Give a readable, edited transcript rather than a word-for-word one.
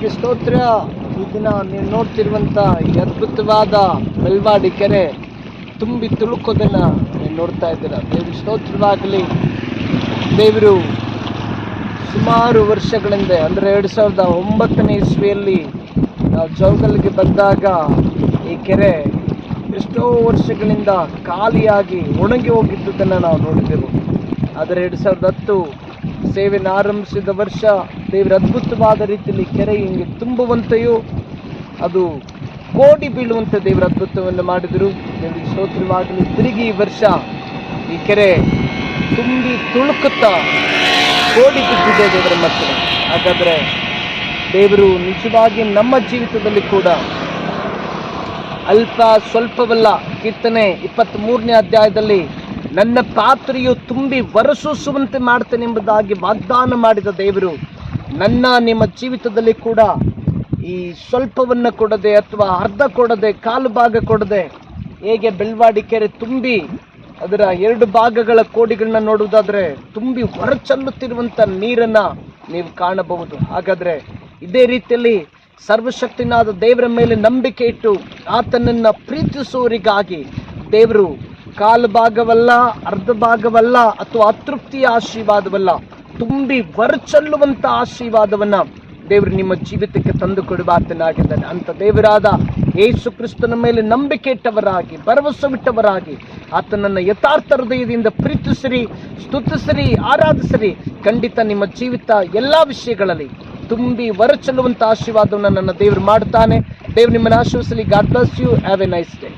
ದೇವರಿಗೆ ಸ್ತೋತ್ರ. ಈ ದಿನ ನೀವು ನೋಡ್ತಿರುವಂಥ ಈ ಅದ್ಭುತವಾದ ಬೆಳ್ವಾಡಿ ಕೆರೆ ತುಂಬಿ ತುಳುಕೋದನ್ನು ನೀವು ನೋಡ್ತಾ ಇದ್ದೀರಾ. ದೇವರಿಗೆ ಸ್ತೋತ್ರವಾಗಲಿ. ದೇವರು ಸುಮಾರು ವರ್ಷಗಳಿಂದ ಅಂದರೆ 2009ನೇ ಇಸ್ವಿಯಲ್ಲಿ ನಾವು ಜೋಗಲ್ಗೆ ಬಂದಾಗ ಈ ಕೆರೆ ಎಷ್ಟೋ ವರ್ಷಗಳಿಂದ ಖಾಲಿಯಾಗಿ ಒಣಗಿ ಹೋಗಿದ್ದುದನ್ನು ನಾವು ನೋಡಿದೆವು. ಆದರೆ 2010 ಸೇವೆಯನ್ನು ಆರಂಭಿಸಿದ ವರ್ಷ ದೇವರ ಅದ್ಭುತವಾದ ರೀತಿಯಲ್ಲಿ ಕೆರೆ ಹಿಂಗೆ ತುಂಬುವಂತೆಯೂ ಅದು ಕೋಡಿ ಬೀಳುವಂತೆ ದೇವರ ಅದ್ಭುತವನ್ನು ಮಾಡಿದರು. ದೇವರಿಗೆ ಸ್ತೋತ್ರವಾಗಲಿ. ತಿರುಗಿ ಈ ವರ್ಷ ಈ ಕೆರೆ ತುಂಬಿ ತುಳುಕುತ್ತಾ ಕೋಡಿ ಬಿದ್ದಿದೆ ದೇವರ ಮಕ್ಕಳು. ಹಾಗಾದರೆ ದೇವರು ನಿಜವಾಗಿ ನಮ್ಮ ಜೀವಿತದಲ್ಲಿ ಕೂಡ ಅಲ್ಪ ಸ್ವಲ್ಪವಲ್ಲ, ಕೀರ್ತನೆ 23ನೇ ಅಧ್ಯಾಯದಲ್ಲಿ ನನ್ನ ಪಾತ್ರೆಯು ತುಂಬಿ ಹೊರಸೂಸುವಂತೆ ಮಾಡ್ತೇನೆ ಎಂಬುದಾಗಿ ವಾಗ್ದಾನ ಮಾಡಿದ ದೇವರು ನಿಮ್ಮ ಜೀವಿತದಲ್ಲಿ ಕೂಡ ಈ ಸ್ವಲ್ಪವನ್ನು ಕೊಡದೆ ಅಥವಾ ಅರ್ಧ ಕೊಡದೆ ಕಾಲು ಭಾಗ ಕೊಡದೆ, ಹೇಗೆ ಬೆಳ್ವಾಡಿ ಕೆರೆ ತುಂಬಿ ಅದರ 2 ಭಾಗಗಳ ಕೋಡಿಗಳನ್ನ ನೋಡುವುದಾದರೆ ತುಂಬಿ ಹೊರಚಲ್ಲುತ್ತಿರುವಂಥ ನೀರನ್ನು ನೀವು ಕಾಣಬಹುದು. ಹಾಗಾದರೆ ಇದೇ ರೀತಿಯಲ್ಲಿ ಸರ್ವಶಕ್ತನಾದ ದೇವರ ಮೇಲೆ ನಂಬಿಕೆ ಇಟ್ಟು ಆತನನ್ನು ಪ್ರೀತಿಸುವವರಿಗಾಗಿ ದೇವರು ಕಾಲು ಭಾಗವಲ್ಲ, ಅರ್ಧ ಭಾಗವಲ್ಲ, ಅಥವಾ ಅತೃಪ್ತಿಯ ಆಶೀರ್ವಾದವಲ್ಲ, ತುಂಬಿ ಹೊರಚಲ್ಲುವಂಥ ಆಶೀರ್ವಾದವನ್ನು ದೇವರು ನಿಮ್ಮ ಜೀವಿತಕ್ಕೆ ತಂದು ಕೊಡುವ ಆತನಾಗಿದ್ದಾನೆ. ಅಂಥ ದೇವರಾದ ಯೇಸು ಕ್ರಿಸ್ತನ ಮೇಲೆ ನಂಬಿಕೆ ಇಟ್ಟವರಾಗಿ, ಭರವಸವಿಟ್ಟವರಾಗಿ ಆತನನ್ನು ಯಥಾರ್ಥ ಹೃದಯದಿಂದ ಪ್ರೀತಿಸಿರಿ, ಸ್ತುತಿಸಿರಿ, ಆರಾಧಿಸಿರಿ. ಖಂಡಿತ ನಿಮ್ಮ ಜೀವಿತ ಎಲ್ಲ ವಿಷಯಗಳಲ್ಲಿ ತುಂಬಿ ಹೊರಚಲ್ಲುವಂಥ ಆಶೀರ್ವಾದವನ್ನು ನನ್ನ ದೇವರು ಮಾಡ್ತಾನೆ. ದೇವರು ನಿಮ್ಮನ್ನು ಆಶೀರ್ವದಿಸಲಿ. God bless you. Have a nice day.